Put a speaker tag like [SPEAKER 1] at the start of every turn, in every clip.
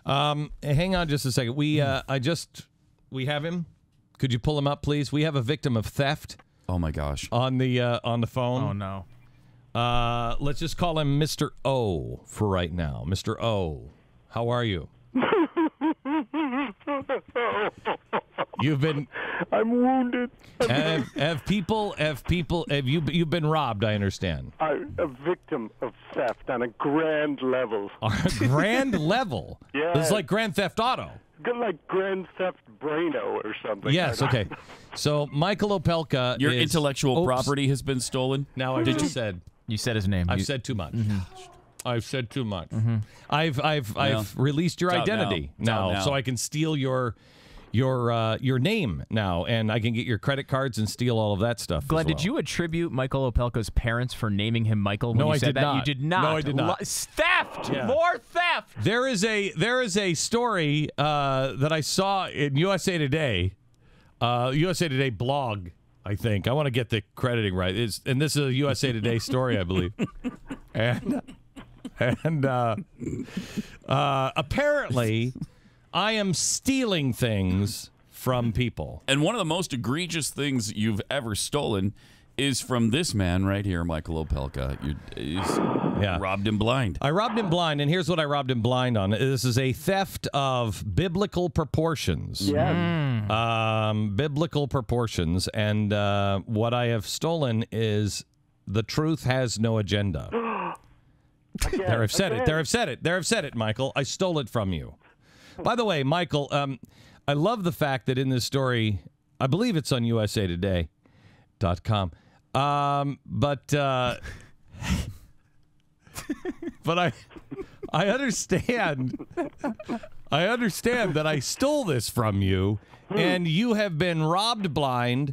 [SPEAKER 1] Hang on just a second. We have him. Could you pull him up, please? We have a victim of theft.
[SPEAKER 2] Oh my gosh.
[SPEAKER 1] On the phone.
[SPEAKER 3] Oh no.
[SPEAKER 1] Let's just call him Mr. O for right now. Mr. O, how are you?
[SPEAKER 4] I'm wounded.
[SPEAKER 1] Have you been robbed? I understand.
[SPEAKER 4] I'm a victim of theft on a grand level.
[SPEAKER 1] Grand level?
[SPEAKER 4] Yeah.
[SPEAKER 1] This is like Grand Theft Auto.
[SPEAKER 4] Like Grand Theft Braino or something.
[SPEAKER 1] Yes, okay. So Michael Opelka,
[SPEAKER 2] your intellectual property has been stolen.
[SPEAKER 1] Now
[SPEAKER 3] You said his name.
[SPEAKER 1] I've said too much. I've said too much.
[SPEAKER 3] Mm-hmm.
[SPEAKER 1] I've released your identity now, so I can steal your name now, and I can get your credit cards and steal all of that stuff.
[SPEAKER 3] Glenn, did you attribute Michael Opelka's parents for naming him Michael when you said that? You did not.
[SPEAKER 1] No, I did not.
[SPEAKER 3] Theft! Yeah. More theft!
[SPEAKER 1] There is a story that I saw in USA Today, USA Today blog. I think I want to get the crediting right. And this is a USA Today story, I believe. And apparently, I am stealing things from people.
[SPEAKER 2] And one of the most egregious things you've ever stolen is from this man right here, Michael Opelka. You robbed him blind.
[SPEAKER 1] I robbed him blind, and here's what I robbed him blind on. This is a theft of biblical proportions.
[SPEAKER 4] Yeah.
[SPEAKER 1] Biblical proportions. And what I have stolen is the truth has no agenda. There, I've said it. There, I've said it. There, I've said it, Michael. I stole it from you. By the way, Michael, I love the fact that in this story, I believe it's on usatoday.com, but I understand that I stole this from you, and you have been robbed blind,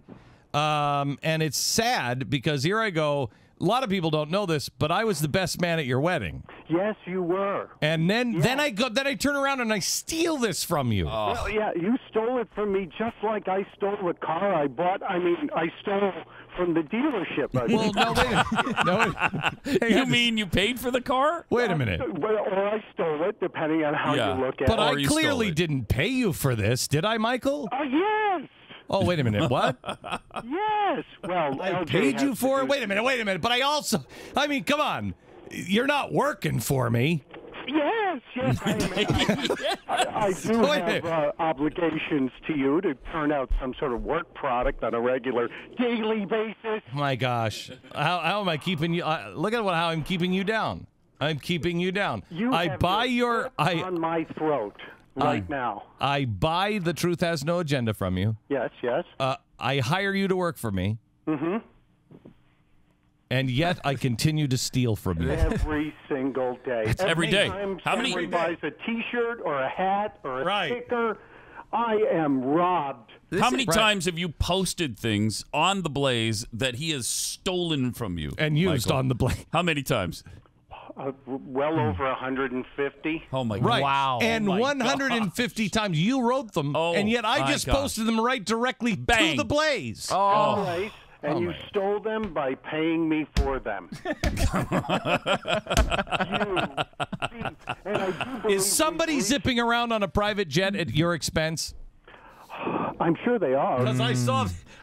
[SPEAKER 1] and it's sad because here I go. A lot of people don't know this, but I was the best man at your wedding.
[SPEAKER 4] Yes, you were.
[SPEAKER 1] And then I turn around and I steal this from you.
[SPEAKER 4] Well, yeah, you stole it from me just like I stole the car I bought. I mean, I stole from the dealership.
[SPEAKER 1] Well, no, wait a minute.
[SPEAKER 2] You mean you paid for the car?
[SPEAKER 1] Wait a minute.
[SPEAKER 4] Or I stole it, depending on how you look at it.
[SPEAKER 1] But I clearly didn't pay you for this, did I, Michael?
[SPEAKER 4] Oh, yes.
[SPEAKER 1] Oh, wait a minute. What?
[SPEAKER 4] Yes. Well,
[SPEAKER 1] I paid you for it? Wait a minute. But I mean, come on. You're not working for me.
[SPEAKER 4] Yes. I do have obligations to you to turn out some sort of work product on a regular daily basis.
[SPEAKER 1] My gosh. How am I keeping you? Look at how I'm keeping you down. I'm keeping you down.
[SPEAKER 4] On my throat. Right now.
[SPEAKER 1] I buy The Truth Has No Agenda from you.
[SPEAKER 4] Yes.
[SPEAKER 1] I hire you to work for me.
[SPEAKER 4] Mm-hmm.
[SPEAKER 1] And yet I continue to steal from you.
[SPEAKER 4] Every single day.
[SPEAKER 2] It's every day.
[SPEAKER 4] How many buys a T-shirt or a hat or a sticker, I am robbed.
[SPEAKER 2] How many times have you posted things on The Blaze that he has stolen from you?
[SPEAKER 1] And used on The Blaze.
[SPEAKER 2] How many times?
[SPEAKER 4] Well over 150.
[SPEAKER 2] Oh, my God.
[SPEAKER 1] Right.
[SPEAKER 3] Wow.
[SPEAKER 1] And 150 times you wrote them, and yet I just posted them right directly to The Blaze.
[SPEAKER 4] Right. And you stole them by paying me for them.
[SPEAKER 1] Is somebody zipping around on a private jet at your expense?
[SPEAKER 4] I'm sure they are.
[SPEAKER 1] Because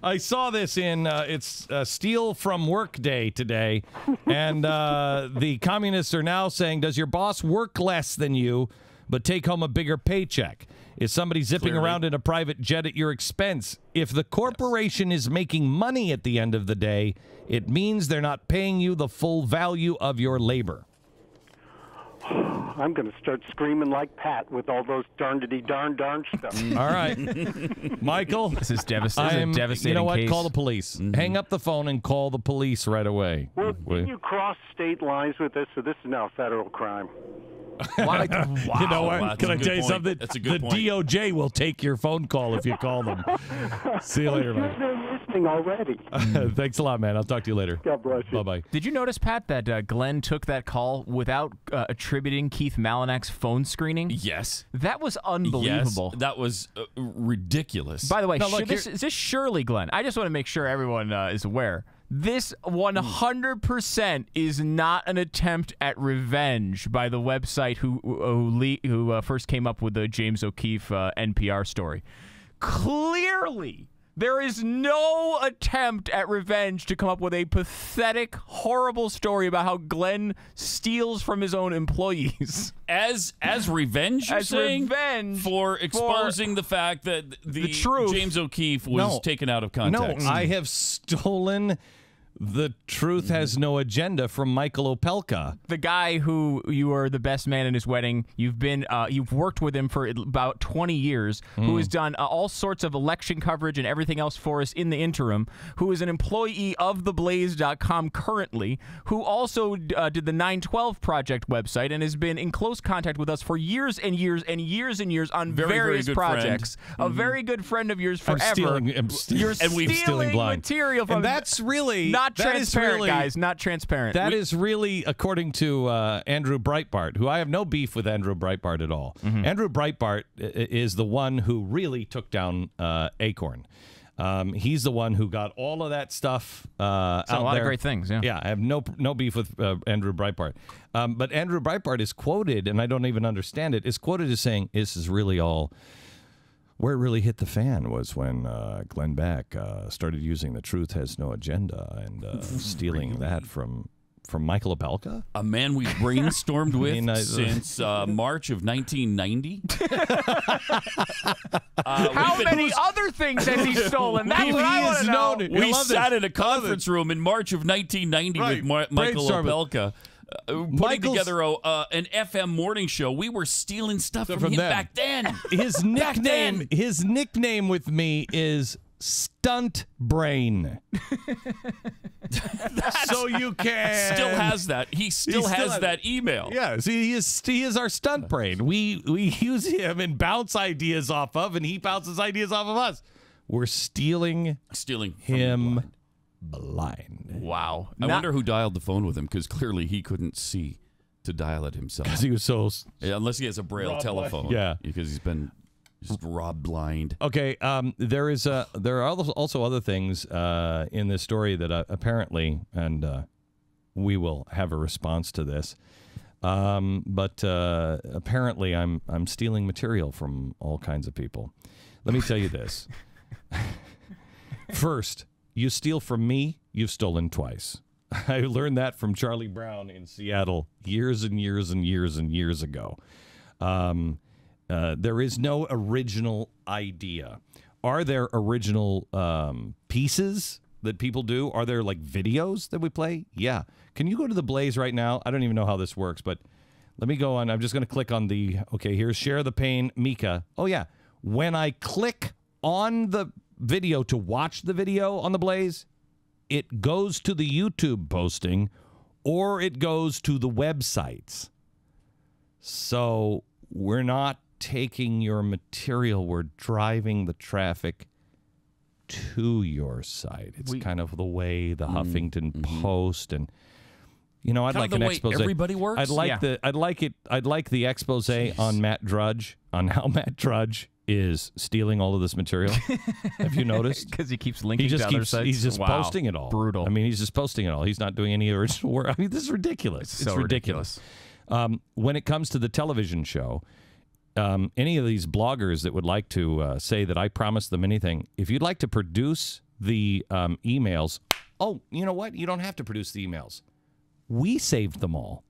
[SPEAKER 1] I saw this in it's Steal from Work Day today, and the communists are now saying, does your boss work less than you but take home a bigger paycheck? Is somebody zipping around in a private jet at your expense? If the corporation is making money at the end of the day, it means they're not paying you the full value of your labor.
[SPEAKER 4] I'm going to start screaming like Pat with all those darn stuff.
[SPEAKER 1] All right. Michael.
[SPEAKER 3] This is devastating.
[SPEAKER 1] You know what?
[SPEAKER 3] Case.
[SPEAKER 1] Call the police. Hang up the phone and call the police right away.
[SPEAKER 4] Well, you cross state lines with this, so this is now a federal crime.
[SPEAKER 1] Wow. You know what?
[SPEAKER 2] Wow,
[SPEAKER 1] Can I tell you something?
[SPEAKER 2] That's a good point.
[SPEAKER 1] The DOJ will take your phone call if you call them. See you later, man.
[SPEAKER 4] His nothing already.
[SPEAKER 1] Thanks a lot, man. I'll talk to you later.
[SPEAKER 4] God bless you.
[SPEAKER 1] Bye-bye.
[SPEAKER 3] Did you notice, Pat, that Glenn took that call without attributing Keith Malinak's phone screening?
[SPEAKER 2] Yes.
[SPEAKER 3] That was unbelievable.
[SPEAKER 2] Yes, that was ridiculous.
[SPEAKER 3] By the way,
[SPEAKER 1] No, look,
[SPEAKER 3] is this Shirley, Glenn? I just want to make sure everyone is aware. This 100% is not an attempt at revenge by the website who first came up with the James O'Keefe NPR story. Clearly, there is no attempt at revenge to come up with a pathetic, horrible story about how Glenn steals from his own employees.
[SPEAKER 2] As revenge, you're saying?
[SPEAKER 3] Revenge
[SPEAKER 2] for exposing the fact that the
[SPEAKER 3] truth.
[SPEAKER 2] James O'Keefe was taken out of context.
[SPEAKER 1] No, I have stolen The Truth Has No Agenda from Michael Opelka.
[SPEAKER 3] The guy who you were the best man in his wedding. You've worked with him for about 20 years, who has done all sorts of election coverage and everything else for us in the interim, who is an employee of theblaze.com currently, who also did the 912 Project website and has been in close contact with us for years and years and years and years on various
[SPEAKER 2] good
[SPEAKER 3] projects.
[SPEAKER 2] Friend.
[SPEAKER 3] A very good friend of yours forever.
[SPEAKER 1] You're
[SPEAKER 3] stealing material from
[SPEAKER 1] and that's really
[SPEAKER 3] not transparent, guys. Not transparent.
[SPEAKER 1] That is really, according to Andrew Breitbart, who I have no beef with Andrew Breitbart at all. Andrew Breitbart is the one who really took down Acorn. He's the one who got all of that stuff out there.
[SPEAKER 3] A lot of great things, yeah.
[SPEAKER 1] Yeah, I have no beef with Andrew Breitbart. But Andrew Breitbart is quoted, and I don't even understand it, is quoted as saying, this is really all... Where it really hit the fan was when Glenn Beck started using The Truth Has No Agenda and stealing that from Michael Opelka.
[SPEAKER 2] A man we've brainstormed with since March of 1990.
[SPEAKER 3] How many other things has he stolen? That's what I want to know.
[SPEAKER 2] We sat in a conference room in March of 1990 with Michael Opelka. Putting together an FM morning show. We were stealing stuff from him back then.
[SPEAKER 1] His nickname with me is Stunt Brain. So you can
[SPEAKER 2] still has that. He still has that email.
[SPEAKER 1] Yeah, see, he is our stunt brain. We use him and bounce ideas off of, and he bounces ideas off of us. We're stealing him blind.
[SPEAKER 2] Wow. I wonder who dialed the phone with him, because clearly he couldn't see to dial it himself.
[SPEAKER 1] Because he was so...
[SPEAKER 2] Yeah, unless he has a Braille telephone.
[SPEAKER 1] Yeah.
[SPEAKER 2] Because he's been just robbed blind.
[SPEAKER 1] Okay, there are also other things in this story that apparently, and we will have a response to this, but apparently I'm stealing material from all kinds of people. Let me tell you this. First, you steal from me, you've stolen twice. I learned that from Charlie Brown in Seattle years and years and years and years ago. There is no original idea. Are there original pieces that people do? Are there, like, videos that we play? Yeah. Can you go to the Blaze right now? I don't even know how this works, but let me go on. I'm just going to click on okay, here's Share the Pain, Mika. Oh, yeah. When I click on the video to watch the video on the Blaze, it goes to the YouTube posting or it goes to the websites. So we're not taking your material, we're driving the traffic to your site. It's kind of the way the Huffington Post and I'd like an expose.
[SPEAKER 2] Everybody works.
[SPEAKER 1] I'd like the expose on Matt Drudge, on how Matt Drudge is stealing all of this material. Have you noticed?
[SPEAKER 3] Because he keeps linking to other sites.
[SPEAKER 1] He's just posting it all.
[SPEAKER 3] Brutal.
[SPEAKER 1] I mean, he's just posting it all. He's not doing any original work. I mean, this is ridiculous.
[SPEAKER 3] It's
[SPEAKER 1] ridiculous. When it comes to the television show, any of these bloggers that would like to say that I promised them anything, if you'd like to produce the emails, you know what? You don't have to produce the emails. We saved them all.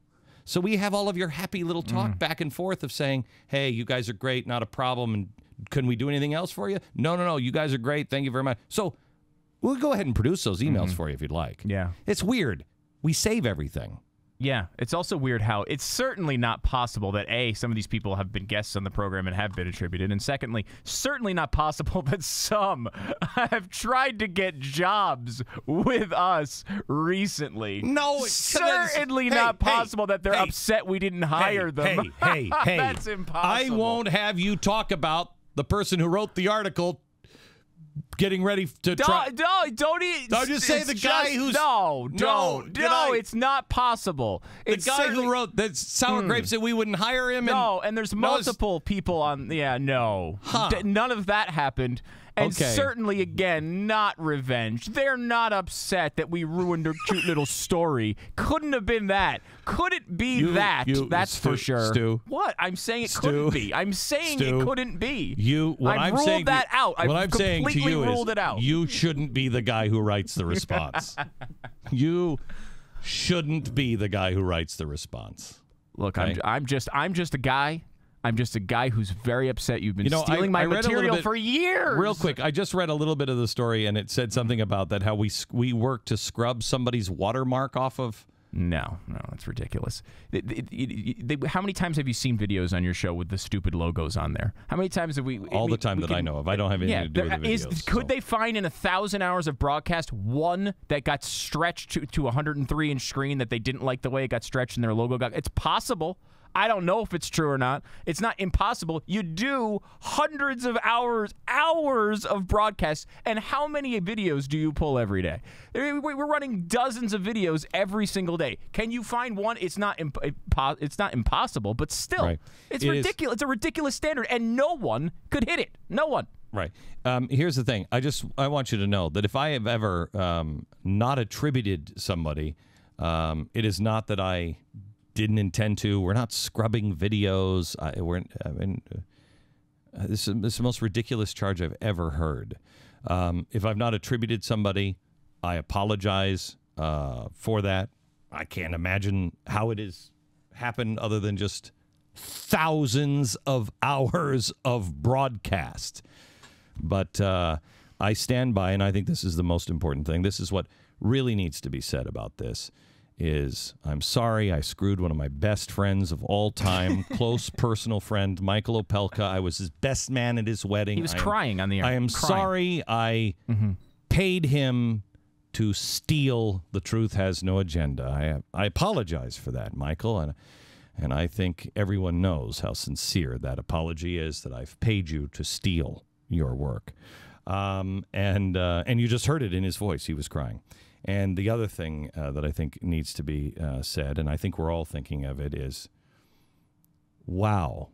[SPEAKER 1] So we have all of your happy little talk back and forth of saying, hey, you guys are great, not a problem, and couldn't we do anything else for you? No, you guys are great, thank you very much. So we'll go ahead and produce those emails for you if you'd like.
[SPEAKER 3] Yeah.
[SPEAKER 1] It's weird. We save everything.
[SPEAKER 3] Yeah, it's also weird how it's certainly not possible that, A, some of these people have been guests on the program and have been attributed, and secondly, certainly not possible that some have tried to get jobs with us recently.
[SPEAKER 1] No,
[SPEAKER 3] certainly not possible that they're upset we didn't hire them.
[SPEAKER 1] Hey.
[SPEAKER 3] That's impossible.
[SPEAKER 1] I won't have you talk about the person who wrote the article getting ready to try.
[SPEAKER 3] Don't eat.
[SPEAKER 1] I'll just say the guy who's
[SPEAKER 3] no. It's not possible.
[SPEAKER 1] The guy who wrote that sour grapes that we wouldn't hire him.
[SPEAKER 3] And there's multiple people on. Yeah, no. None of that happened. And certainly, again, not revenge. They're not upset that we ruined their cute little story. Couldn't have been that. Could it be that? That's for sure.
[SPEAKER 1] Stu.
[SPEAKER 3] What? I'm saying it couldn't be. I'm saying it couldn't be.
[SPEAKER 1] I've
[SPEAKER 3] ruled that out. I've completely ruled it out.
[SPEAKER 1] You shouldn't be the guy who writes the response. You shouldn't be the guy who writes the response.
[SPEAKER 3] Look, I'm just a guy. I'm just a guy who's very upset you've been stealing my material for years.
[SPEAKER 1] Real quick, I just read a little bit of the story, and it said something about that, how we work to scrub somebody's watermark off of.
[SPEAKER 3] No, it's ridiculous. How many times have you seen videos on your show with the stupid logos on there? How many times have we?
[SPEAKER 1] All the time that I know of. I don't have anything to do with the videos.
[SPEAKER 3] Could they find in 1,000 hours of broadcast one that got stretched to a 103-inch screen that they didn't like the way it got stretched and their logo got? It's possible. I don't know if it's true or not. It's not impossible. You do hundreds of hours of broadcasts, and how many videos do you pull every day? We're running dozens of videos every single day. Can you find one? It's not impossible, but still, it's ridiculous. It's a ridiculous standard, and no one could hit it. No one.
[SPEAKER 1] Right. Here's the thing. I want you to know that if I have ever not attributed somebody, it is not that I didn't intend to. We're not scrubbing videos. This is the most ridiculous charge I've ever heard. If I've not attributed somebody, I apologize for that. I can't imagine how it has happened other than just thousands of hours of broadcast. But I stand by, and I think this is the most important thing. This is what really needs to be said about this. I'm sorry I screwed one of my best friends of all time, close personal friend, Michael Opelka. I was his best man at his wedding.
[SPEAKER 3] He was crying on the air.
[SPEAKER 1] I am sorry I paid him to steal The Truth Has No Agenda. I apologize for that, Michael, and I think everyone knows how sincere that apology is, that I've paid you to steal your work. And you just heard it in his voice. He was crying. And the other thing that I think needs to be said, and I think we're all thinking of it, is, wow,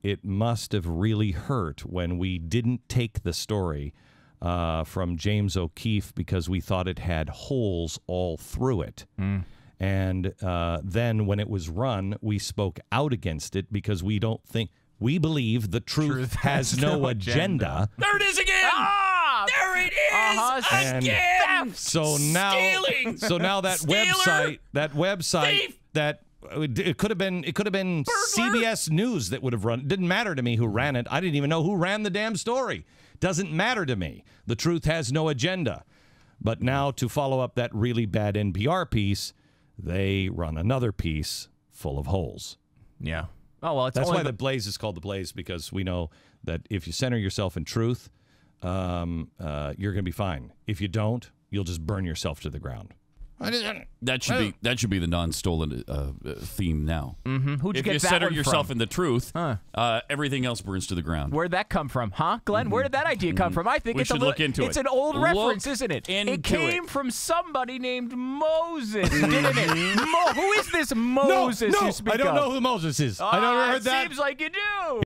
[SPEAKER 1] it must have really hurt when we didn't take the story from James O'Keefe because we thought it had holes all through it. And then when it was run, we spoke out against it because we believe the truth has no agenda.
[SPEAKER 2] There it is again! There it is again!
[SPEAKER 1] So now that website,
[SPEAKER 2] Thief!
[SPEAKER 1] that it could have been Burglar? CBS News that would have run. It didn't matter to me who ran it. I didn't even know who ran the damn story. Doesn't matter to me. The truth has no agenda. But now to follow up that really bad NPR piece, they run another piece full of holes.
[SPEAKER 3] Yeah. Oh well,
[SPEAKER 1] that's why the Blaze is called the Blaze, because we know that if you center yourself in truth, you're going to be fine. If you don't, you'll just burn yourself to the ground.
[SPEAKER 2] That should be the non-stolen theme now.
[SPEAKER 3] Who'd you
[SPEAKER 2] if
[SPEAKER 3] get
[SPEAKER 2] you
[SPEAKER 3] that
[SPEAKER 2] center
[SPEAKER 3] one
[SPEAKER 2] yourself
[SPEAKER 3] from?
[SPEAKER 2] in the truth, everything else burns to the ground.
[SPEAKER 3] Where'd that come from, huh, Glenn? Where did that idea come from? I think
[SPEAKER 2] we should look into it.
[SPEAKER 3] It's an old reference, isn't it? It came from somebody named Moses, didn't it? Who is this Moses you speak of?
[SPEAKER 1] I don't know who Moses is. I never heard that.
[SPEAKER 3] Seems like you do.